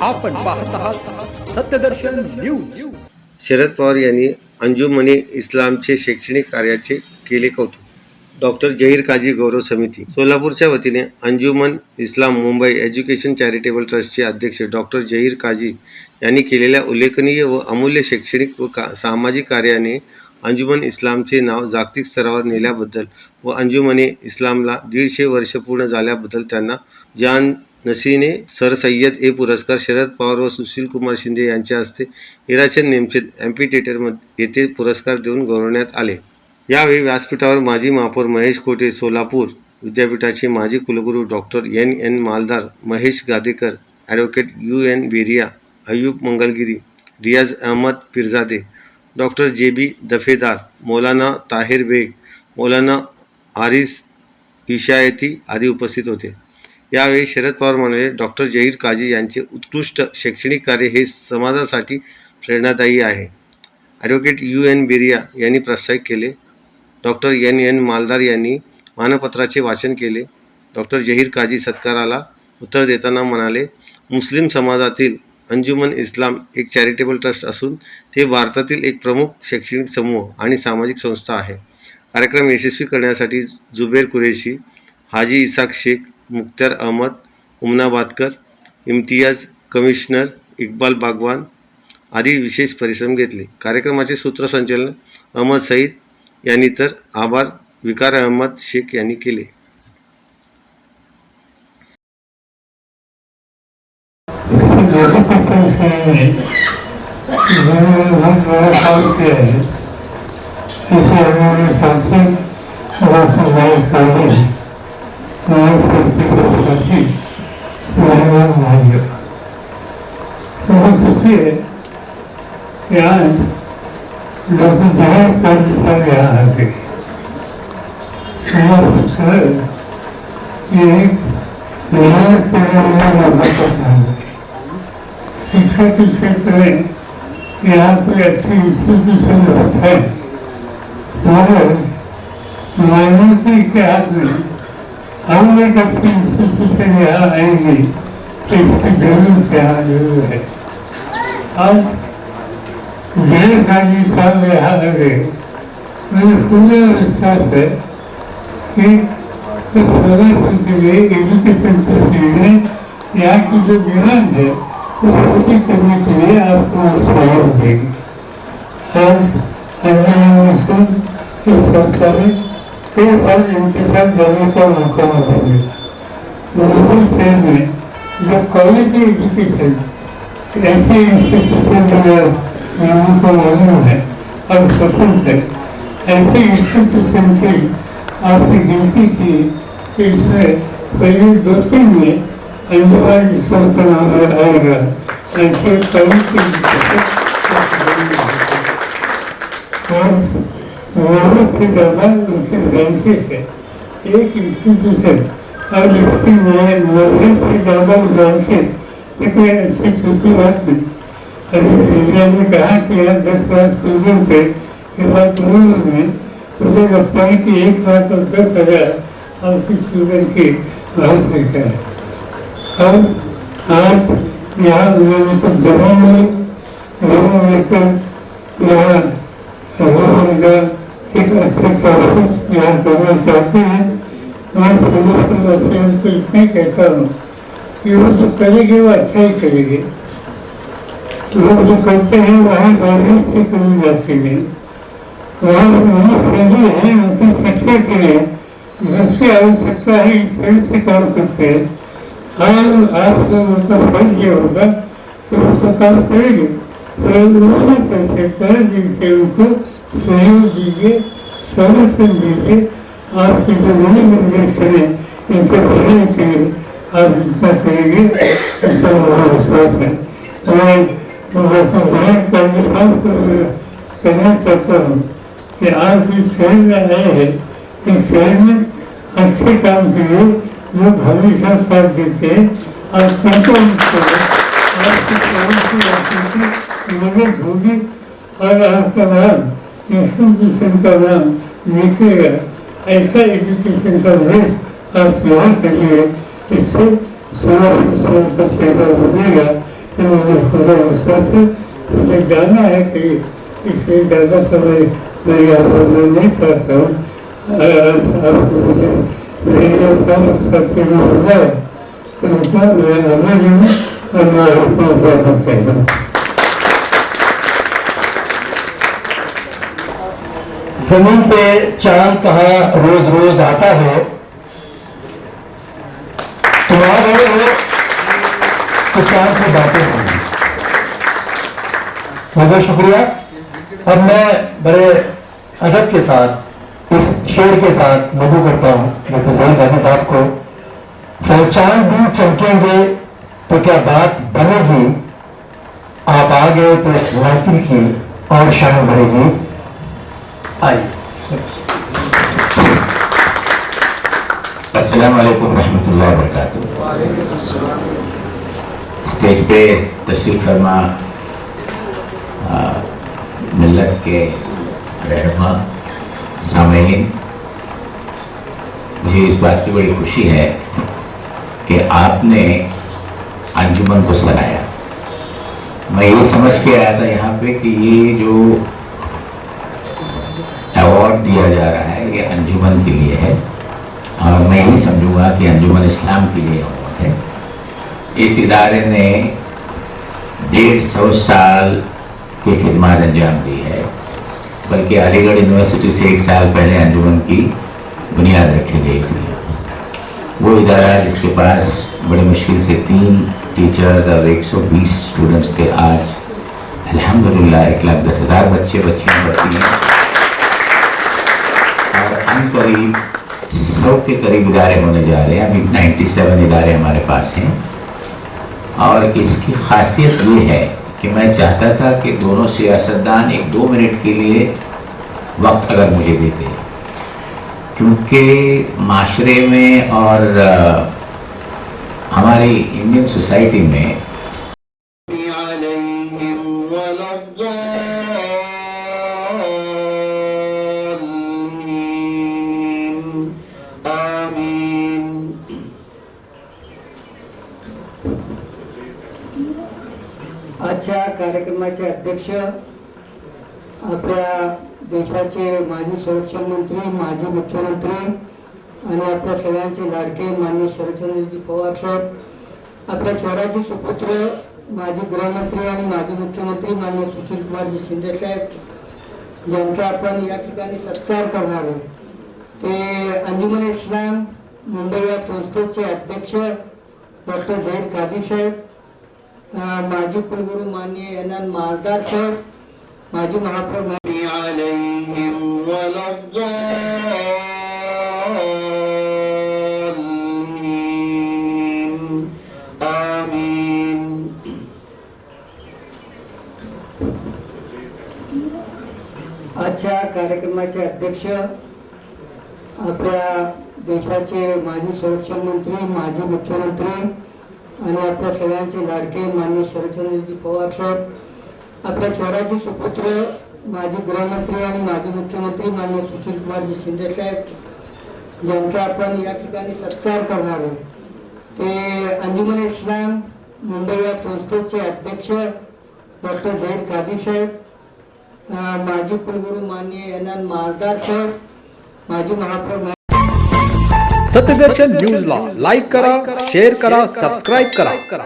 आपण पाहत आहात सत्यदर्शन न्यूज। शरद पवार यांनी अंजुमने इस्लामचे शैक्षणिक कार्याचे केले कौतुक। डॉक्टर जहीर काजी गौरव समिती सोलापूरच्या वतीने अंजुमन इस्लाम मुंबई एज्युकेशन चॅरिटेबल ट्रस्टचे अध्यक्ष डॉक्टर जहीर काजी यांनी केलेल्या उल्लेखनीय व अमूल्य शैक्षणिक व सामाजिक कार्याने अंजुमन इस्लामचे नाव जागतिक स्तरावर नेल्याबद्दल व अंजुमने इस्लामला 150 वर्ष पूर्ण झाल्याबद्दल त्यांना जान नसीने सर सय्यद ए पुरस्कार शरद पवार व सुशील कुमार शिंदे यांच्या हस्ते हिराचंद नेमचंद एम्फीथिएटर येथे पुरस्कार देऊन गौरवण्यात आले। यावेळी व्यासपीठावर माजी महापौर महेश कोटे, सोलापूर विद्यापीठाचे माजी कुलगुरू डॉक्टर एन मालदार, महेश गादेकर, ॲडव्होकेट UN बेरिया, अयूब मंगलगिरी, रियाज अहमद पिरजादे, डॉक्टर JB दफेदार, मौलाना ताहिर बेग, मौलाना आरिस इशायती आदी उपस्थित होते। यावेळी शरद पवार म्हणाले, डॉक्टर जहीर काजी यांचे उत्कृष्ट शैक्षणिक कार्य हे समाजासाठी प्रेरणादायी आहे। ॲडव्होकेट UN बेरिया यांनी प्रोत्साहित केले। डॉक्टर NN मालदार यांनी मानपत्राचे वाचन केले। डॉक्टर जहीर काजी सत्काराला उत्तर देताना म्हणाले, मुस्लिम समाजातील अंजुमन इस्लाम एक चॅरिटेबल ट्रस्ट असून ते भारतातील एक प्रमुख शैक्षणिक समूह आणि सामाजिक संस्था आहे। कार्यक्रम यशस्वी करण्यासाठी जुबेर कुरेशी, हाजी इसाक शेख, मुख्तार अहमद, उमना बातकर, इम्तियाज कमिशनर इक्बाल बागवान आदी विशेष परिश्रम घेतले। कार्यक्रमाचे सूत्रसंचालन अहमद सईद यांनी तर आभार विकार अहमद शेख यांनी केले। डॉक्टर जहीर काजी साहब यहाँ आते शिक्षा के क्षेत्र में यहाँ कोई अच्छी इंस्टीट्यूशन है, मगर माइनॉरिटी के हाथ में हम एक अच्छी इंस्टीट्यूशन यहाँ आएंगे तो इसकी जरूरत से यहाँ जरूर है। आज जहीर काजी साहब यहाँ आ गए, मुझे पूरा विश्वास है कि इस सोलापुर के लिए एजुकेशन में यहाँ की जो डिमांड है वो पूरी करने के लिए आपको सहयोग देगी। आज अंजुमन इस संस्था में कई बार इनके साथ जाने का मौका मिलेगा। मुंबई शहर में जो क्वालिटी एजुकेशन ऐसे इंस्टीट्यूशन लोगों को मालूम है और पसंद है, ऐसे इंस्टीट्यूशन की आपने गिनती की कि इसमें पहले 2-3 में अंजुमन इस्लाम का नाम आएगा। ऐसे क्वालिटी से ज़्यादा उनके ब्रांचेस है। एक इंस्टीट्यूशन और इसकी नॉलेज से ज़्यादा ब्रांचेस इतने अच्छी छोटी बात नहीं। इंडिया ने कहा कि यहाँ 10 लाख स्टूडेंट्स है, ये बात मूल में मुझे लगता है कि 1 लाख और 10,000 आपकी स्टूडेंट की बात देखा है। और आज यहाँ उन्होंने कुछ जगह में लेकर यहाँ एक अच्छे कैंपस यहाँ करना चाहते हैं। मैं सोलापुर को इसलिए कहता हूँ कि वो जो करेंगे वो अच्छा ही करेंगे। लोग जो करते हैं वहाँ गवर्नेंस की कमी जाती है, वहाँ फ्रेंडली है, उनकी शिक्षा के लिए जिसकी आवश्यकता है इस तरह से काम करते हैं। हाँ, आपको मतलब फर्ज ये होगा कि उसको काम करेंगे, उन्होंने कर सकता है जिनसे उनको सहयोग दीजिए, समर्थन दीजिए। आपकी जो नई निर्देशन है इनके बढ़ने के लिए आप हिस्सा करेंगे, इसका मेरा विश्वास है। कहना चाहता हूँ कि आप इस शहर में आए हैं, इस शहर में अच्छे काम के लिए लोग हमेशा साथ देते हैं। और आपकी मदद होगी और आपका नाम इंस्टीट्यूशन का नाम निकलेगा। ऐसा एजुकेशन का बेस आप यहाँ करिए, इससे सोलापुर का सेवा बनेगा। तो खुदा विश्वास है, मुझे जानना है कि इससे ज़्यादा समय मैं यहाँ पर मैं नहीं चाहता हूँ। आपको मुझे मेरे साथी में हो जाए तो मैं अमल हूँ और मैं आपको ज़्यादा चाहता हूँ। जमीन पे चांद कहाँ रोज रोज आता है, तुम आ रहे हो तो चांद से बातें होंगी। बहुत शुक्रिया। अब मैं बड़े अदब के साथ इस शेर के साथ मधु करता हूँ डॉक्टर सईद गाजी साहब को। सो चांद भी चमकेंगे तो क्या बात बनेगी, आप आ गए तो इस महफिल की और शान बढ़ेगी। आइए। अस्सलाम वालेकुम रहमतुल्लाहि व बरकातुहू। स्टेज पे तशरीफ फरमा मिल्लत के रहनुमा सामईन, मुझे इस बात की बड़ी खुशी है कि आपने अंजुमन को सराहा। मैं ये समझ के आया था यहाँ पे कि ये जो अवार्ड दिया जा रहा है ये अंजुमन के लिए है, और मैं यही समझूंगा कि अंजुमन इस्लाम के लिए अवार्ड है। इस इदारे ने 150 साल की खिदमत अंजाम दी है, बल्कि अलीगढ़ यूनिवर्सिटी से 1 साल पहले अंजुमन की बुनियाद रखी गई थी। वो इदारा जिसके पास बड़ी मुश्किल से 3 टीचर्स और 120 स्टूडेंट्स थे, आज अल्हम्दुलिल्लाह 1,10,000 बच्चे बच्चियाँ पढ़ती हैं और करीब 100 के करीब इदारे होने जा रहे हैं। अभी 97 इदारे हमारे पास हैं। और इसकी खासियत ये है कि मैं चाहता था कि दोनों सियासतदान 1-2 मिनट के लिए वक्त अगर मुझे देते, क्योंकि माशरे में और हमारी इंडियन सोसाइटी में आजच्या कार्यक्रमाचे अध्यक्ष आपल्या देशाचे माजी संरक्षण मंत्री, माजी मुख्यमंत्री आणि आपल्या सगळ्यांचे लाडके माननीय शरदचंद्रजी पवार साहेब, आपल्या शहराचे सुपुत्र माजी गृहमंत्री आणि माजी मुख्यमंत्री माननीय सुशीलकुमारजी शिंदे साहेब, ज्यांचा आपण या ठिकाणी सत्कार करणार आहोत, ते अंजुमन इस्लाम मुंबई या संस्थेचे अध्यक्ष डॉक्टर जहीर काजी साहेब, माजी कुलगुरू माननीय एन मालदार साहेब, माजी महापौर आजच्या कार्यक्रमाचे अध्यक्ष आपल्या देशाचे माजी संरक्षण मंत्री, माजी मुख्यमंत्री आणि आपल्या सगळ्यांचे लाडके माननीय शरदचंद्रजी पवार साहेब, आपल्या शहराचे सुपुत्र माजी गृहमंत्री आणि माजी मुख्यमंत्री माननीय सुशीलकुमारजी शिंदे साहेब, ज्यांचा आपण या ठिकाणी सत्कार करणार आहोत, ते अंजुमन इस्लाम मुंबई या संस्थेचे अध्यक्ष डॉक्टर जहीर काजी साहेब, माजी कुलगुरू माननीय एन मालदार साहेब, माजी महापौर सत्यदर्शन न्यूजला लाईक करा, शेअर करा, सबस्क्राईब करा.